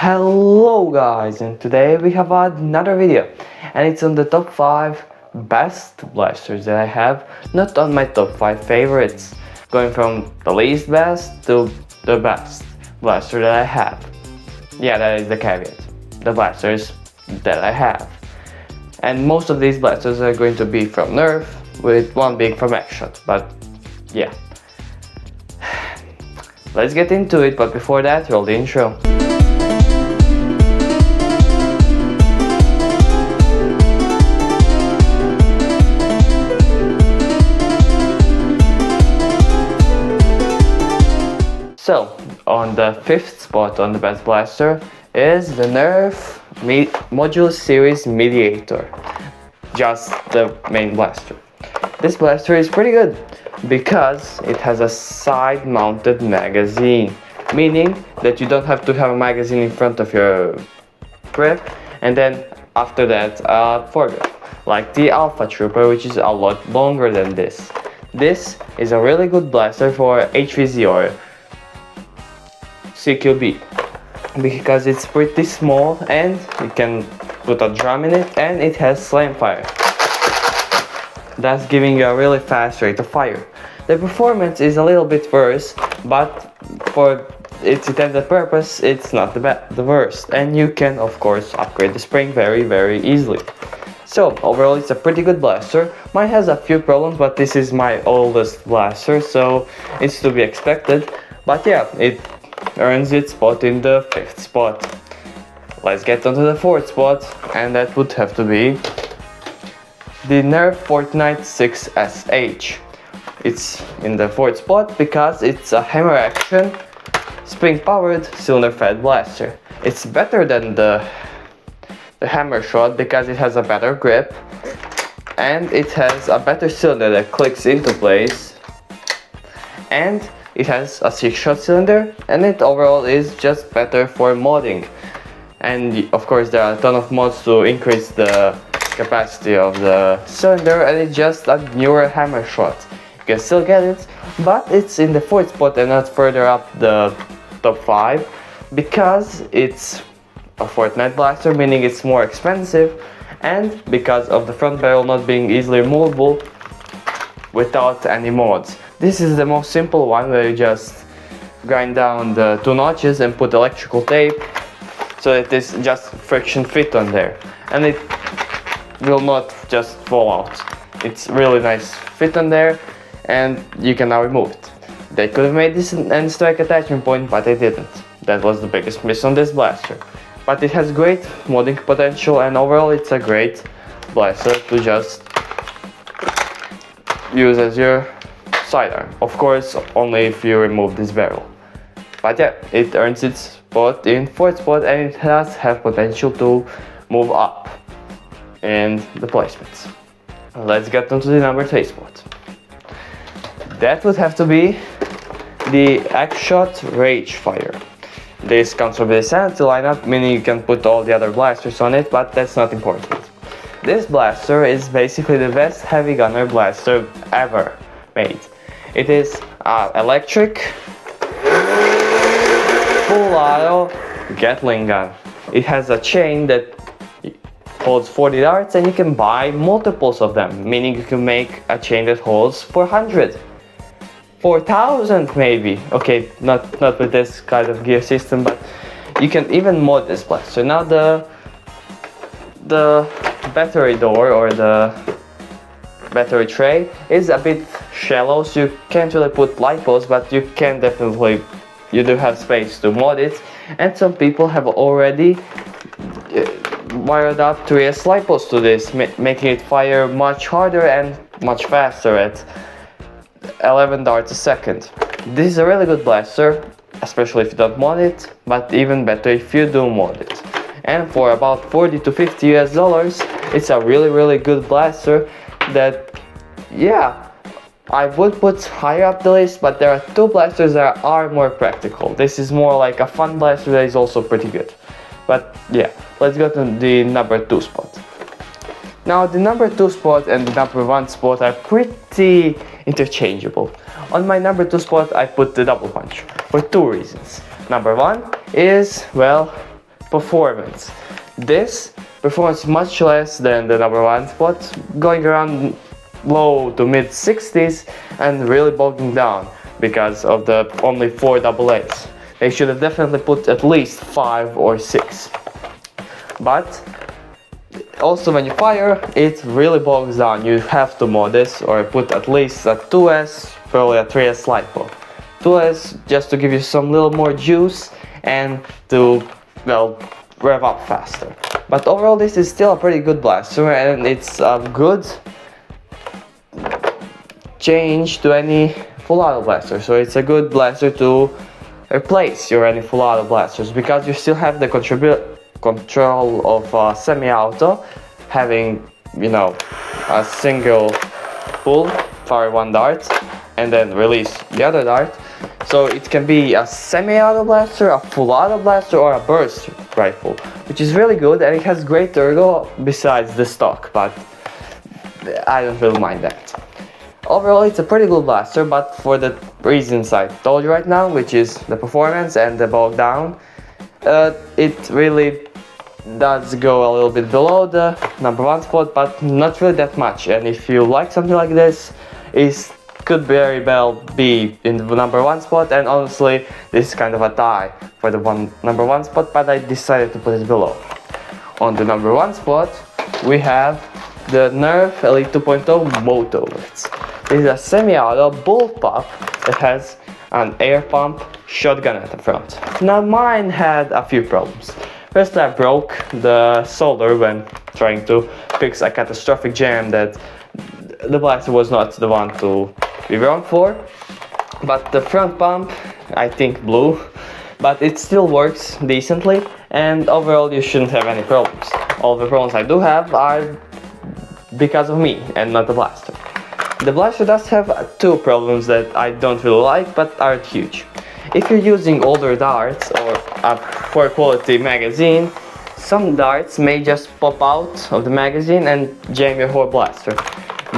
Hello guys, and today we have another video, and it's on the top 5 best blasters that I have, not on my top 5 favorites, going from the least best to the best blaster that I have. Yeah, that is the caveat, the blasters that I have. And most of these blasters are going to be from Nerf, with one being from Xshot, but yeah. Let's get into it, but before that, roll the intro. So, on the 5th spot on the best blaster is the Nerf Module Series Mediator. Just the main blaster. This blaster is pretty good because it has a side-mounted magazine, meaning that you don't have to have a magazine in front of your grip and then after that a foregrip, like the Alpha Trooper, which is a lot longer than this. This is a really good blaster for HVZ or CQB because it's pretty small and you can put a drum in it and it has slam fire. That's giving you a really fast rate of fire. The performance is a little bit worse, but for its intended purpose it's not the worst, and you can of course upgrade the spring very easily. So overall it's a pretty good blaster. Mine has a few problems, but this is my oldest blaster, so it's to be expected. But yeah, it earns its spot in the 5th spot. Let's get onto the 4th spot, and that would have to be the Nerf Fortnite 6SH. It's in the 4th spot because it's a hammer action, spring powered, cylinder fed blaster. It's better than the hammer shot because it has a better grip and it has a better cylinder that clicks into place, and it has a Xshot cylinder, and it overall is just better for modding. And of course there are a ton of mods to increase the capacity of the cylinder, and it's just a newer hammer shot. You can still get it, but it's in the 4th spot and not further up the top 5 because it's a Fortnite blaster, meaning it's more expensive, and because of the front barrel not being easily removable without any mods. This is the most simple one, where you just grind down the 2 notches and put electrical tape so that it's just friction fit on there, and it will not just fall out. It's really nice fit on there, and you can now remove it. They could have made this an end strike attachment point, but they didn't. That was the biggest miss on this blaster. But it has great modding potential, and overall it's a great blaster to just use as your sidearm. Of course, only if you remove this barrel. But yeah, it earns its spot in 4th spot, and it does have potential to move up in the placements. Let's get onto the number 3 spot. That would have to be the Xshot Rage Fire. This comes from the Sanity lineup, meaning you can put all the other blasters on it, but that's not important. This blaster is basically the best heavy gunner blaster ever made. It is electric, full auto Gatling gun. It has a chain that holds 40 darts, and you can buy multiples of them, meaning you can make a chain that holds 400, 4,000 maybe. Okay, not with this kind of gear system, but you can even mod this blaster. Now the battery door or the battery tray is a bit shallow, so you can't really put lipos, but you can definitely, you do have space to mod it, and some people have already wired up 3S lipos to this, making it fire much harder and much faster at 11 darts a second. This is a really good blaster, especially if you don't mod it, but even better if you do mod it. And for about $40 to $50 US, it's a really good blaster that, yeah, I would put higher up the list, but there are 2 blasters that are more practical. This is more like a fun blaster that is also pretty good. But yeah, let's go to the number 2 spot. Now the number 2 spot and the number 1 spot are pretty interchangeable. On my number 2 spot I put the double punch for 2 reasons. Number 1 is, well, performance. This performs much less than the number one spot, going around low to mid 60s and really bogging down because of the only 4 AA's. They should have definitely put at least 5 or 6. But also when you fire, it really bogs down. You have to mod this or put at least a 2S, probably a 3S LiPo. 2S just to give you some little more juice and to, well, rev up faster. But overall this is still a pretty good blaster, and it's a good change to any full auto blaster. So it's a good blaster to replace your any full auto blasters, because you still have the control of semi-auto, having, you know, a single pull, fire one dart and then release the other dart. So it can be a semi-auto blaster, a full auto blaster, or a burst rifle, which is really good, and it has great ergo besides the stock, but I don't really mind that. Overall it's a pretty good blaster, but for the reasons I told you right now, which is the performance and the bog down, it really does go a little bit below the number one spot, but not really that much. And if you like something like this, it could very well be in the number one spot, and honestly this is kind of a tie for the number one spot, but I decided to put it below. On the number one spot we have the Nerf Elite 2.0 Moto Blitz. This is a semi-auto bullpup that has an air pump shotgun at the front. Now mine had a few problems. First, I broke the solder when trying to fix a catastrophic jam that the blaster was not the one to be wrong for. But the front pump, I think, blew, but it still works decently, and overall you shouldn't have any problems. All the problems I do have are because of me and not the blaster. The blaster does have 2 problems that I don't really like, but aren't huge. If you're using older darts or a poor quality magazine, some darts may just pop out of the magazine and jam your whole blaster.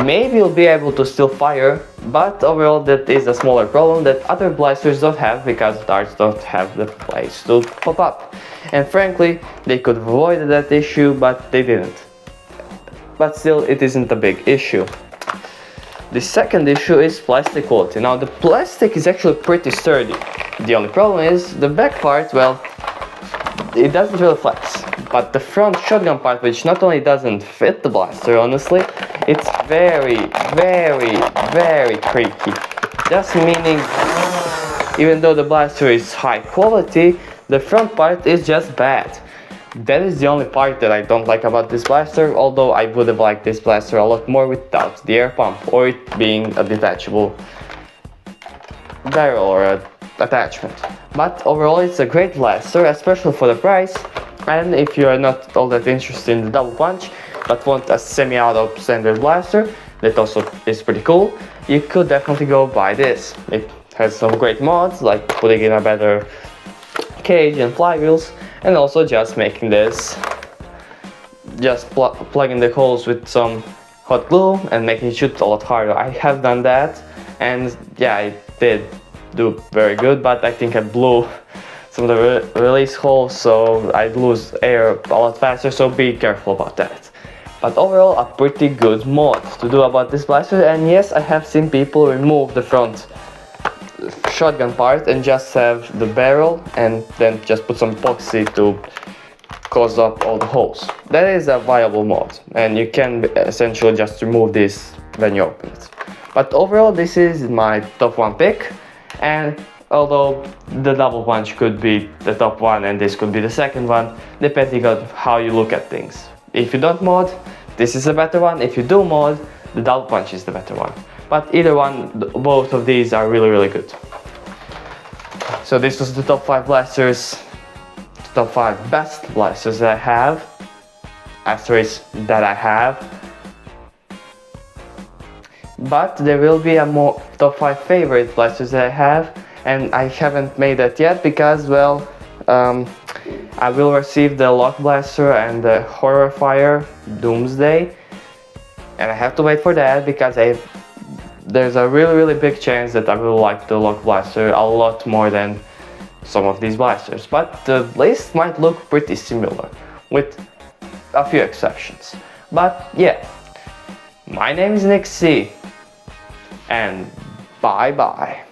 Maybe you'll be able to still fire, but overall that is a smaller problem that other blasters don't have, because darts don't have the place to pop up. And frankly, they could have avoided that issue, but they didn't. But still, it isn't a big issue. The second issue is plastic quality. Now the plastic is actually pretty sturdy. The only problem is the back part, well, it doesn't really flex. But the front shotgun part, which not only doesn't fit the blaster, honestly, it's very, very, very creaky. Just meaning, even though the blaster is high quality, the front part is just bad. That is the only part that I don't like about this blaster, although I would have liked this blaster a lot more without the air pump, or it being a detachable barrel or an attachment. But overall it's a great blaster, especially for the price, and if you are not all that interested in the double punch, but want a semi-auto standard blaster that also is pretty cool, you could definitely go buy this. It has some great mods, like putting in a better cage and flywheels, and also just making this, just plugging the holes with some hot glue and making it shoot a lot harder. I have done that, and yeah, it did do very good, but I think I blew some of the release holes, so I'd lose air a lot faster, so be careful about that. But overall, a pretty good mod to do about this blaster. And yes, I have seen people remove the front shotgun part and just have the barrel and then just put some epoxy to close up all the holes. That is a viable mod, and you can essentially just remove this when you open it. But overall, this is my top 1 pick, and although the double punch could be the top 1 and this could be the second one, depending on how you look at things. If you don't mod, this is a better one. If you do mod, the double punch is the better one. But either one, both of these are really, really good. So this was the top 5 blasters, top 5 best blasters that I have, asterisk that I have. But there will be a more top 5 favorite blasters that I have, and I haven't made that yet because, well, I will receive the Lock Blaster and the Horror Fire Doomsday, and I have to wait for that because there's a really big chance that I will like the Lock Blaster a lot more than some of these blasters, but the list might look pretty similar, with a few exceptions. But yeah, my name is Nick C, and bye bye.